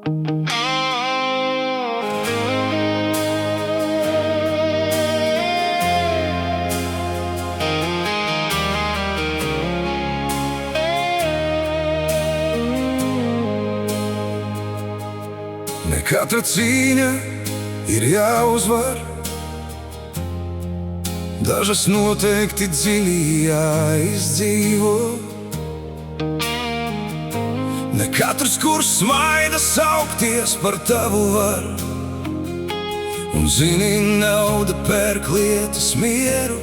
Ne katra cīņa ir jāuzvar, dažas noteikti dziļi jāizdzīvo. Ne katrs, kurš smaida, saukties par tavu varu, un zini, nauda pērk lietas mieru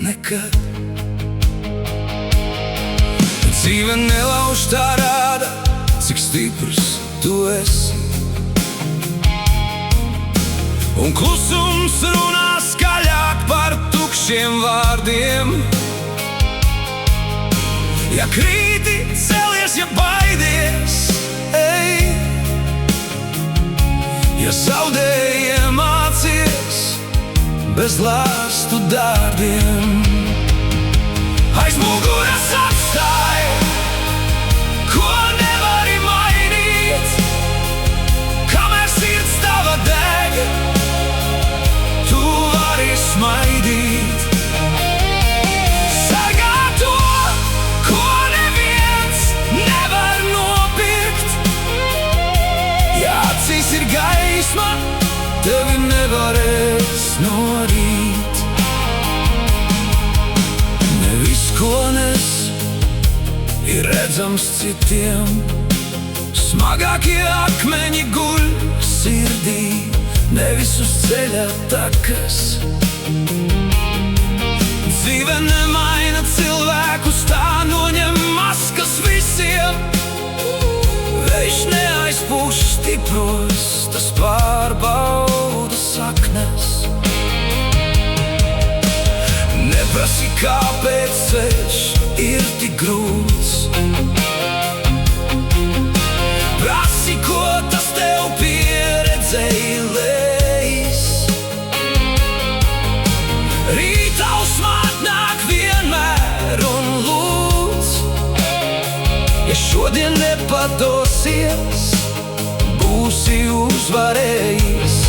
nekad. Dzīve nelauž tā rāda, cik stiprs tu esi, un klusums runā skaļāk par tukšiem vārdiem. Ja krīti, celies, ja baidies, ej. Ja zaudēji, mācies bez lāstu dārdiem. Aiz muguras atstāj, ko nevari mainīt, kamēr sirds tava deg, tu vari smaidīt. Sargā to, ko neviens nevar nopirkt. Ja acīs ir gaisma, tevi nevarēs norīt. Ne viss, ko nes, ir redzams citiem. Smagākie akmeņi guļ sirdī, nevis uz ceļa takas. Dzīve nemaina cilvēkus, tā noņem maskas visiem. Vējš neaizpūš stipros, tas pārbauda saknes. Neprasi, kāpēc ceļš ir tik grūts. Prasi, ko tas tev pieredzēja lejs. Rīta uzmāt nāk vienmēr un lūdz. Ja šodien nepadosies, būsi uzvarējis.